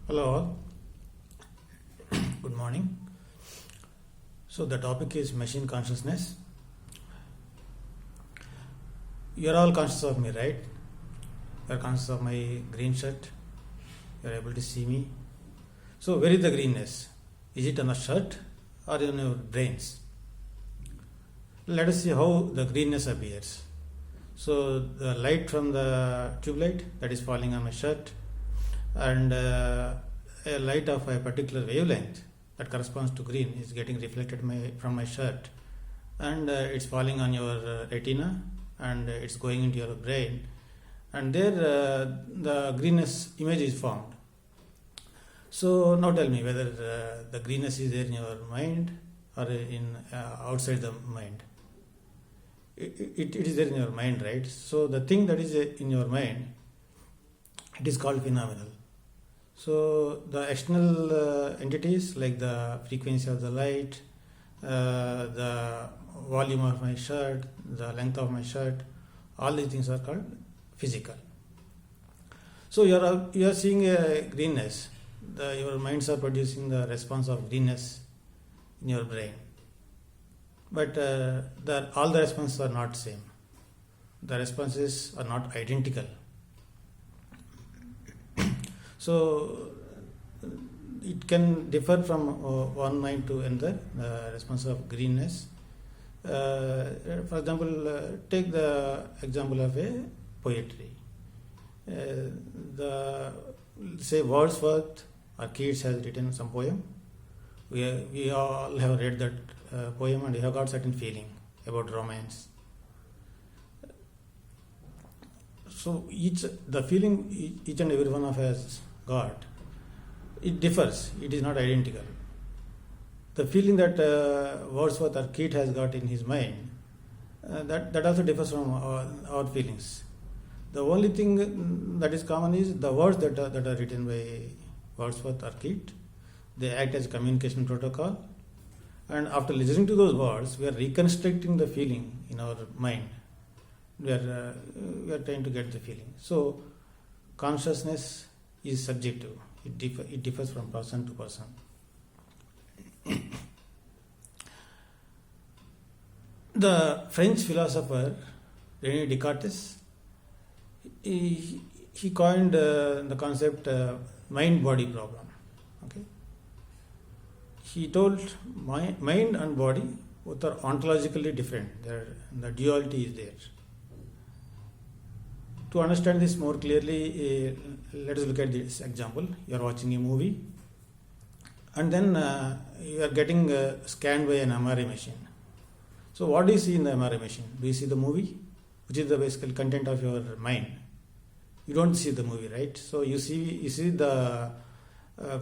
Hello all, good morning. So the topic is machine consciousness. You are all conscious of me, right? You are conscious of my green shirt. You are able to see me. So where is the greenness? Is it on the shirt or in your brains? Let us see how the greenness appears. So the light from the tube light that is falling on my shirt, and a light of a particular wavelength that corresponds to green is getting reflected from my shirt, and it's falling on your retina, and it's going into your brain, and there the greenness image is formed. So now tell me whether the greenness is there in your mind or in outside the mind. It is there in your mind, right? So the thing that is in your mind, it is called phenomenal. So the external entities like the frequency of the light, the volume of my shirt, the length of my shirt, all these things are called physical. So you are seeing a greenness. Your minds are producing the response of greenness in your brain. But all the responses are not same. The responses are not identical. So it can differ from one mind to another, the response of greenness. For example, take the example of a poetry. Say Wordsworth or Keats has written some poem. We all have read that poem and we have got certain feeling about romance. So the feeling each and every one of us got, it differs. It is not identical. The feeling that Wordsworth or Keats has got in his mind, that also differs from our feelings. The only thing that is common is the words that are written by Wordsworth or Keats. They act as a communication protocol, and after listening to those words, we are reconstructing the feeling in our mind. We are trying to get the feeling. So consciousness is subjective. It differs from person to person. The French philosopher René Descartes, he coined the concept mind-body problem. Okay, he told mind and body both are ontologically different. The duality is there. To understand this more clearly, let us look at this example. You are watching a movie, and then you are getting scanned by an MRI machine. So what do you see in the MRI machine? Do you see the movie, which is the basic content of your mind? You don't see the movie, right? So you see the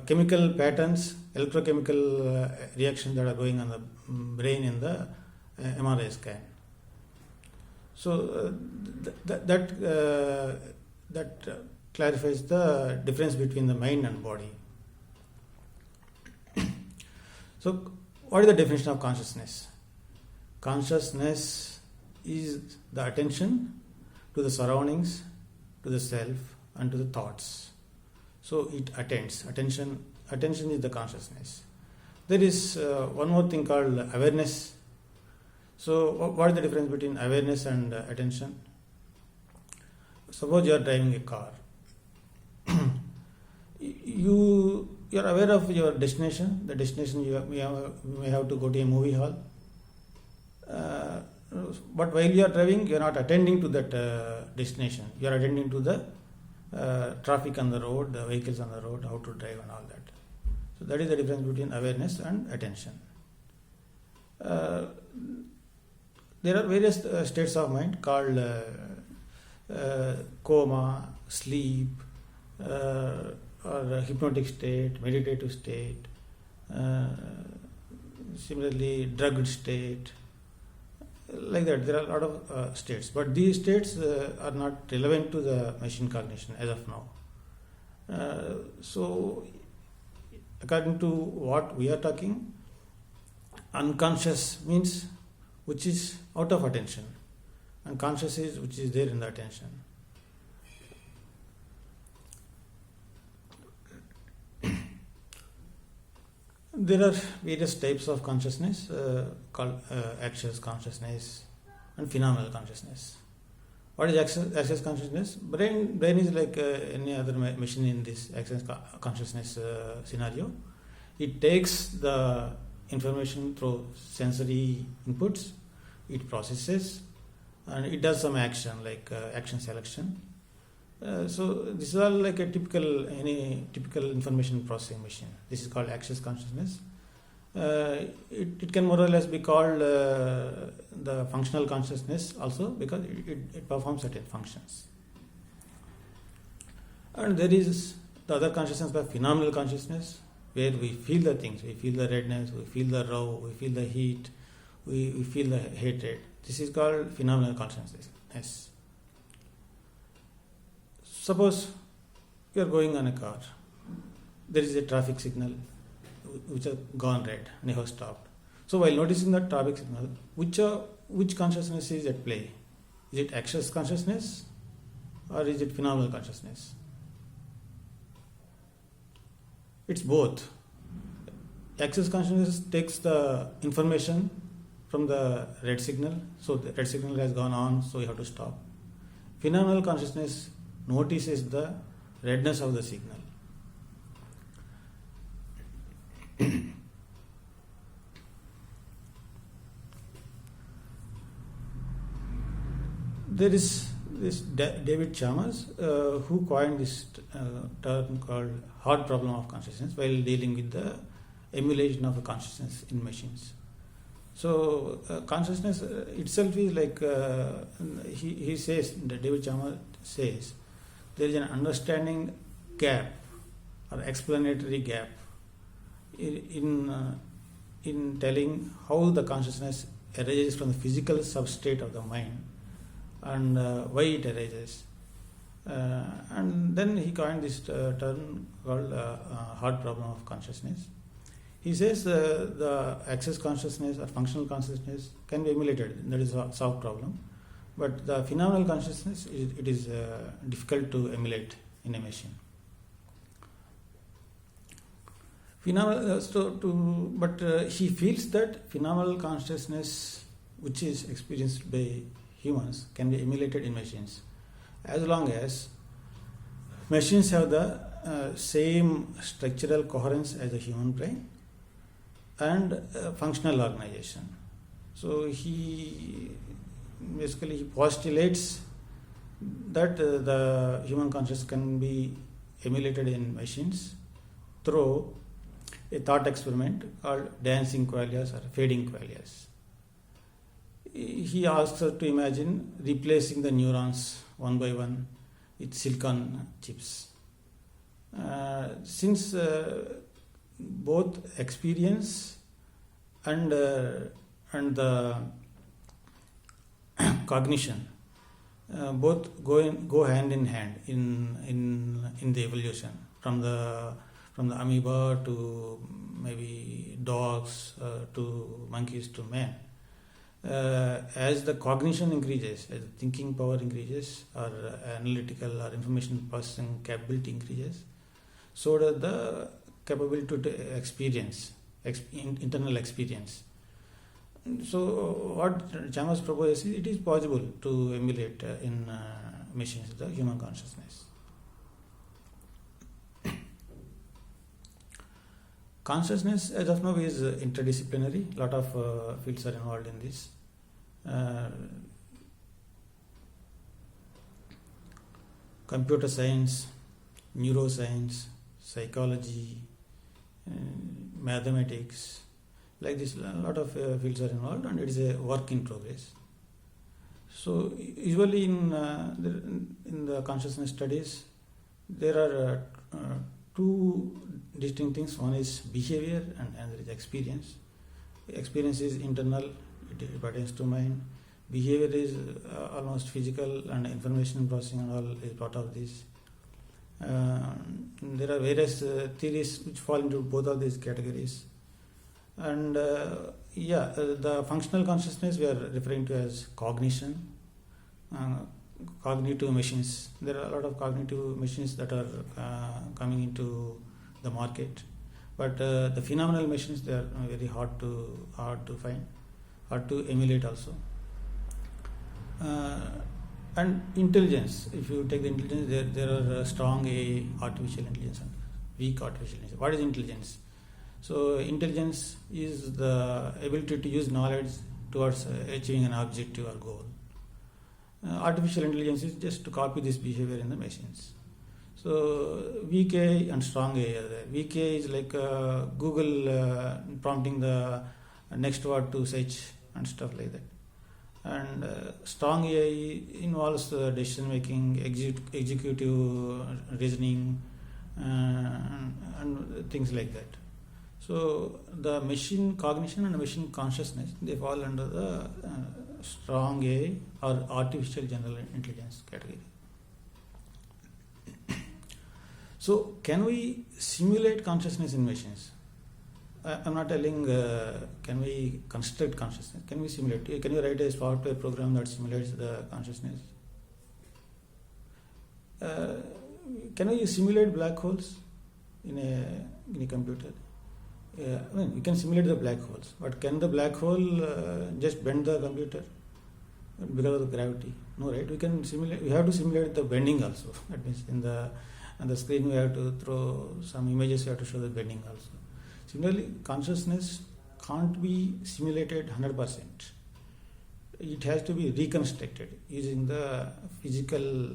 chemical patterns, electrochemical reactions that are going on the brain in the MRI scan. So that clarifies the difference between the mind and body. So what is the definition of consciousness? Consciousness is the attention to the surroundings, to the self, and to the thoughts. So it attends. Attention is the consciousness. There is one more thing called awareness. So what is the difference between awareness and attention? Suppose you are driving a car. You are aware of your destination. The destination you may have to go to a movie hall. But while you are driving, you are not attending to that destination. You are attending to the traffic on the road, the vehicles on the road, how to drive and all that. So that is the difference between awareness and attention. There are various states of mind called coma, sleep, or hypnotic state, meditative state, similarly drugged state. Like that, there are a lot of states, but these states are not relevant to the machine cognition as of now. So according to what we are talking, unconscious means which is out of attention, and conscious is which is there in the attention. There are various types of consciousness called access consciousness and phenomenal consciousness. What is access consciousness? Brain is like any other machine in this access consciousness scenario. It takes the information through sensory inputs, it processes, and it does some action like action selection. So this is all like any typical information processing machine. This is called access consciousness. It can more or less be called the functional consciousness also, because it performs certain functions. And there is the other consciousness called phenomenal consciousness, where we feel the things, we feel the redness, we feel the raw, we feel the heat, we feel the hatred. This is called phenomenal consciousness. Yes. Suppose you are going on a car, there is a traffic signal which has gone red and you have stopped. So while noticing the traffic signal, which consciousness is at play? Is it access consciousness or is it phenomenal consciousness? It's both. Access consciousness takes the information from the red signal, so the red signal has gone on, so you have to stop. Phenomenal consciousness notices the redness of the signal. There is this David Chalmers who coined this term called hard problem of consciousness while dealing with the emulation of a consciousness in machines. So consciousness itself is like he says, David Chalmers says, there is an understanding gap or explanatory gap in telling how the consciousness arises from the physical substrate of the mind and why it arises. And then he coined this term called hard problem of consciousness. He says the access consciousness or functional consciousness can be emulated. That is a soft problem. But the phenomenal consciousness, it is difficult to emulate in a machine. But he feels that phenomenal consciousness, which is experienced by humans, can be emulated in machines, as long as machines have the same structural coherence as the human brain and functional organization. So he postulates that the human consciousness can be emulated in machines through a thought experiment called dancing quailias or fading quailias. He asks us to imagine replacing the neurons one by one with silicon chips. Since both experience and the cognition both go hand in hand in the evolution from the amoeba to maybe dogs to monkeys to man. As the cognition increases, as the thinking power increases, or analytical or information processing capability increases, so does the capability to experience, internal experience. So what Chalmers proposes is it is possible to emulate in machines the human consciousness. Consciousness, as of now, is interdisciplinary. A lot of fields are involved in this. Computer science, neuroscience, psychology, mathematics, like this, a lot of fields are involved, and it is a work in progress. So usually in the consciousness studies, there are two distinct things. One is behavior and another is experience. Experience is internal, it pertains to mind. Behavior is almost physical, and information processing and all is part of this. There are various theories which fall into both of these categories. And the functional consciousness we are referring to as cognition, cognitive machines. There are a lot of cognitive machines that are coming into the market, But the phenomenal machines, they are very hard to find, hard to emulate also. And intelligence, if you take the intelligence, there are strong AI, artificial intelligence, and weak artificial intelligence. What is intelligence? So intelligence is the ability to use knowledge towards achieving an objective or goal. Artificial intelligence is just to copy this behavior in the machines. So weak AI and strong AI are there. Weak AI is like Google prompting the next word to search and stuff like that. And strong AI involves decision making, executive reasoning, and things like that. So the machine cognition and machine consciousness, they fall under the strong AI or artificial general intelligence category. So can we simulate consciousness in machines? I'm not telling can we construct consciousness. Can we simulate? Can you write a software program that simulates the consciousness? Can we simulate black holes in a computer? I mean, you can simulate the black holes, but can the black hole just bend the computer because of the gravity? No, right? We can simulate. We have to simulate the bending also. That means on the screen we have to throw some images. We have to show the bending also. Similarly, consciousness can't be simulated 100%. It has to be reconstructed using the physical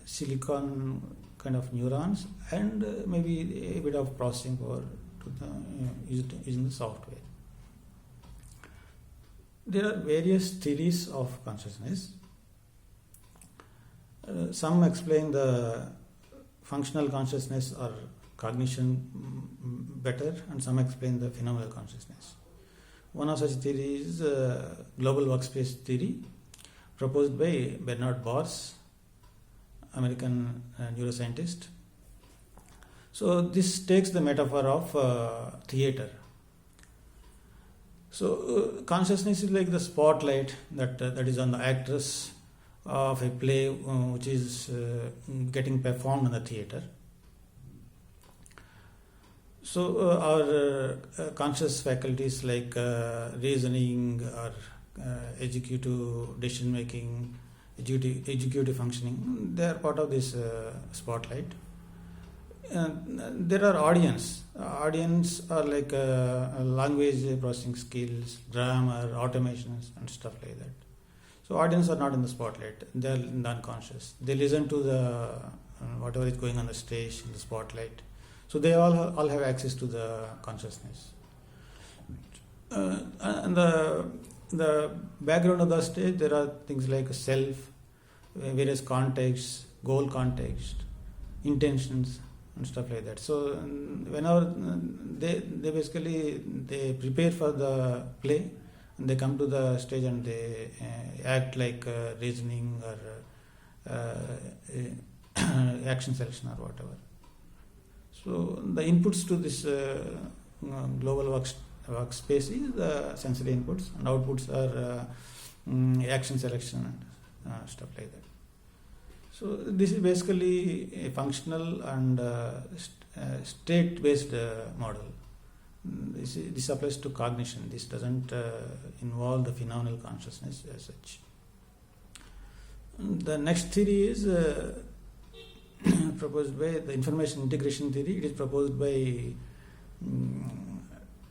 silicon kind of neurons and maybe a bit of processing power using the software. There are various theories of consciousness. Some explain the functional consciousness or cognition better, and some explain the phenomenal consciousness. One of such theories is global workspace theory, proposed by Bernard Bars, American neuroscientist. So this takes the metaphor of theater. So consciousness is like the spotlight that is on the actress of a play which is getting performed in the theater. So our conscious faculties like reasoning or executive decision making, executive functioning, they are part of this spotlight. There are audience. Audience are like language processing skills, grammar, automations, and stuff like that. So audience are not in the spotlight; they are in the unconscious. They listen to the whatever is going on the stage in the spotlight. So they all have access to the consciousness. And the background of the stage, there are things like self, various contexts, goal context, intentions, and stuff like that. So whenever they basically they prepare for the play, and they come to the stage and they act like reasoning or action selection or whatever. So the inputs to this global workspace is the sensory inputs, and outputs are action selection and stuff like that. So this is basically a functional and state-based model. This applies to cognition. This doesn't involve the phenomenal consciousness as such. The next theory is proposed by the information integration theory. It is proposed by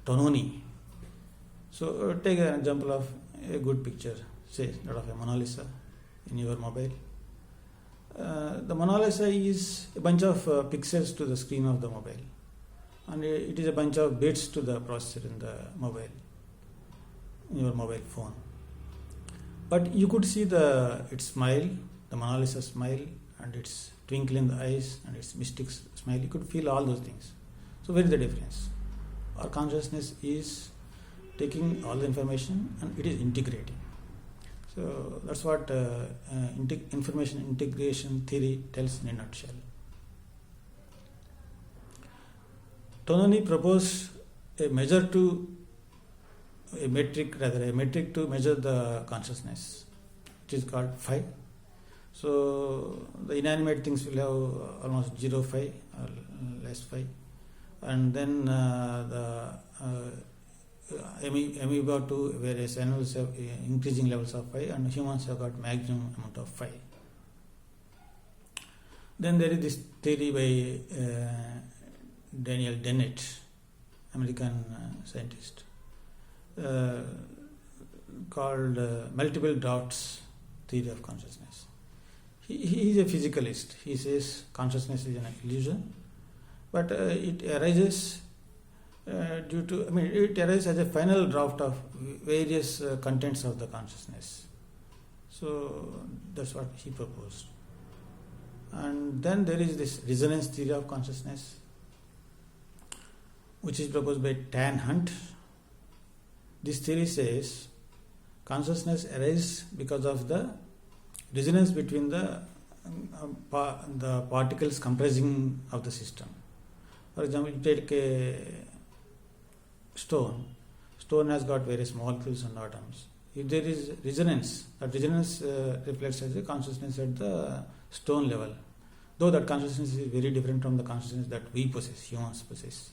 Tononi. So take an example of a good picture, say that of a Mona Lisa in your mobile. The Mona Lisa is a bunch of pixels to the screen of the mobile, and it is a bunch of bits to the processor in the mobile, in your mobile phone. But you could see its smile, the Mona Lisa smile, and its twinkle in the eyes, and its mystic smile. You could feel all those things. So where is the difference? Our consciousness is taking all the information and it is integrating. So that's what information integration theory tells in a nutshell. Tononi proposed a metric to measure the consciousness. It is called phi. So the inanimate things will have almost 0 phi or less phi, and then amoeba to various animals have increasing levels of phi, and humans have got maximum amount of phi. Then there is this theory by Daniel Dennett, American scientist, called multiple drafts theory of consciousness. He is a physicalist. He says consciousness is an illusion, but it arises it arises as a final draft of various contents of the consciousness. So that's what he proposed. And then there is this resonance theory of consciousness, which is proposed by Tan Hunt. This theory says consciousness arises because of the resonance between the particles comprising of the system. For example, you take a stone has got various molecules and atoms. If there is resonance, that resonance reflects as a consciousness at the stone level, though that consciousness is very different from the consciousness that we possess, humans possess.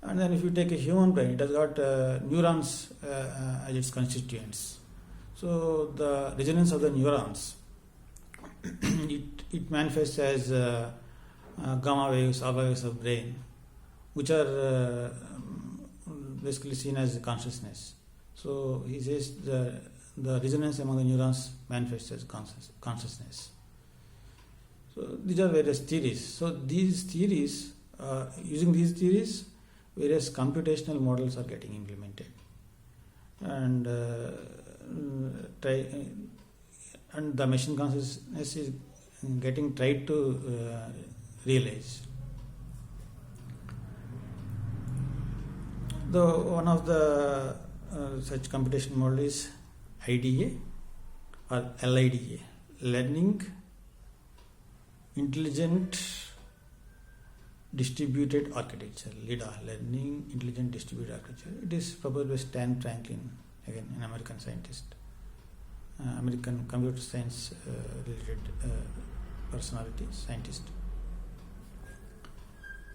And then if you take a human brain, it has got neurons as its constituents. So the resonance of the neurons, it manifests as gamma waves, alpha waves of brain, which are basically seen as consciousness. So he says the resonance among the neurons manifests as consciousness. So these are various theories. So these theories, using these theories, various computational models are getting implemented, and the machine consciousness is getting tried to realize. Though one of the such computation model is IDA or LIDA, Learning Intelligent Distributed Architecture, LIDA, Learning Intelligent Distributed Architecture. It is proposed by Stan Franklin, again an American scientist, American computer science related personality, scientist.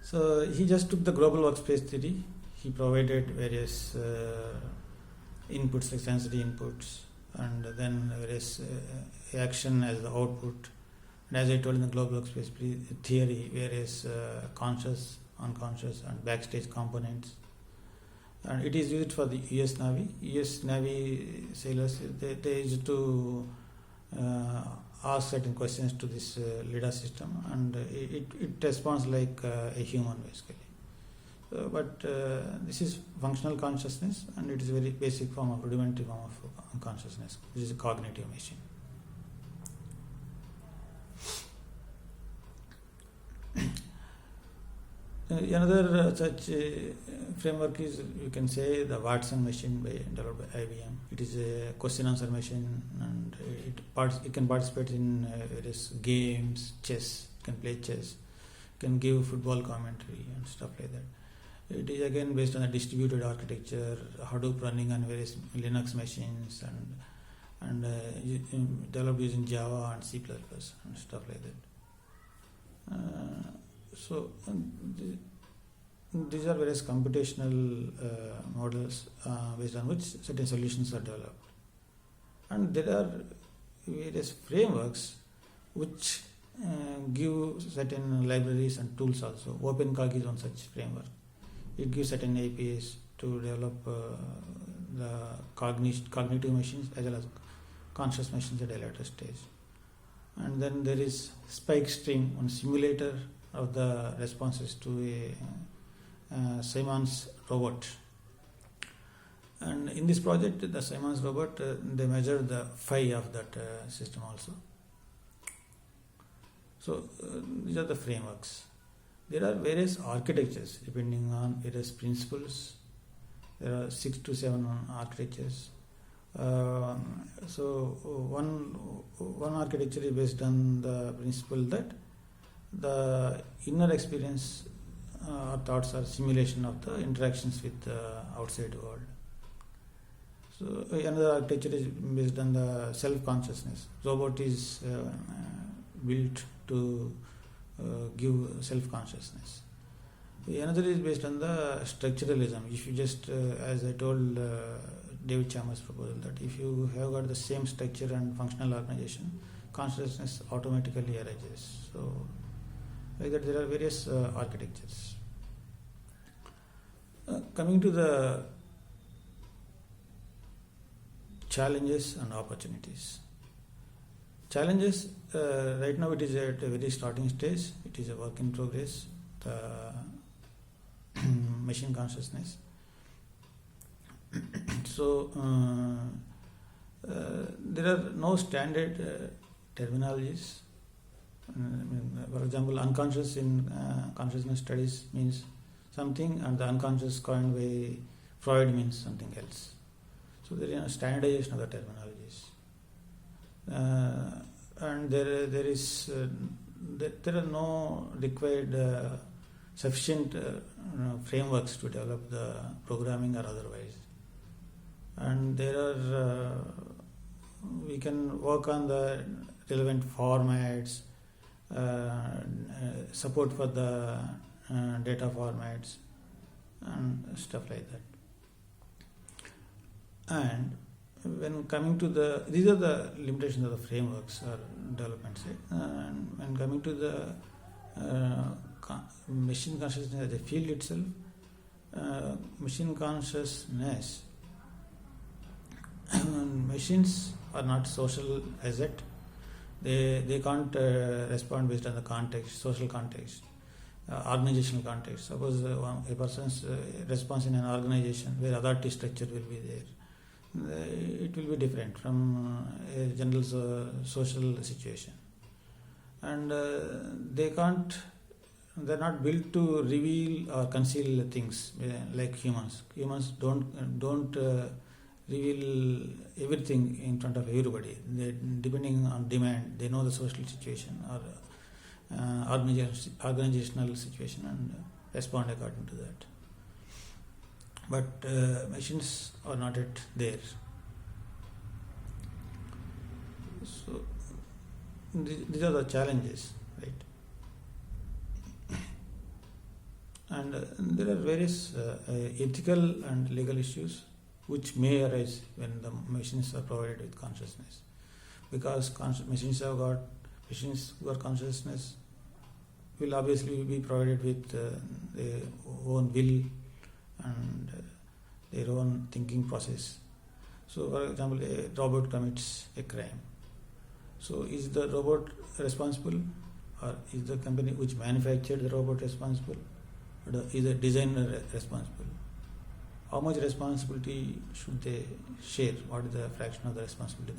So he just took the global workspace theory. He provided various inputs like sensory inputs, and then various action as the output. And as I told in the global workspace theory, various conscious, unconscious, and backstage components. And it is used for the US Navy. US Navy sailors, they used to ask certain questions to this LIDA system, and it responds like a human basically. But this is functional consciousness, and it is a very basic form of rudimentary form of consciousness, which is a cognitive machine. Another such framework is, you can say, the Watson machine developed by IBM. It is a question answer machine, and it can participate in various games, chess. It can play chess, it can give football commentary and stuff like that. It is again based on a distributed architecture, Hadoop running on various Linux machines, and developed using Java and C++ and stuff like that. So these are various computational models based on which certain solutions are developed. And there are various frameworks which give certain libraries and tools also. OpenCog is one such framework. It gives certain APIs to develop the cognitive machines as well as conscious machines at a later stage. And then there is SpikeStream, one simulator of the responses to a Simon's robot. And in this project, the Simon's robot, they measure the phi of that system also. So these are the frameworks. There are various architectures depending on various principles. There are 6 to 7 architectures. So one architecture is based on the principle that the inner experience or thoughts are simulation of the interactions with the outside world. So another architecture is based on the self-consciousness. Robot is built to give self-consciousness. Another is based on the structuralism. If you just, as I told David Chalmers' proposal, that if you have got the same structure and functional organization, consciousness automatically arises. So, like that, there are various architectures. Coming to the challenges and opportunities. Challenges, right now it is at a very starting stage. It is a work in progress. The machine consciousness. So there are no standard terminologies. For example, unconscious in consciousness studies means something, and the unconscious coined by Freud means something else. So there is a standardization of the terminologies, and there are no required sufficient frameworks to develop the programming or otherwise. And there are we can work on the relevant formats, support for the data formats and stuff like that. And when coming to these are the limitations of the frameworks or developments. And when coming to the machine consciousness as a field itself, machine consciousness, machines are not social as yet. They can't respond based on the context, social context, organizational context. Suppose a person's response in an organization where authority structure will be there, it will be different from a general social situation. And they're not built to reveal or conceal things like humans. Humans don't reveal everything in front of everybody. Depending on demand, they know the social situation or organizational situation and respond according to that. But machines are not yet there. So these are the challenges, right? And there are various ethical and legal issues which may arise when the machines are provided with consciousness, because machines who are consciousness will obviously be provided with their own will and their own thinking process. So, for example, a robot commits a crime. So, is the robot responsible, or is the company which manufactured the robot responsible, or is the designer responsible? How much responsibility should they share? What is the fraction of the responsibility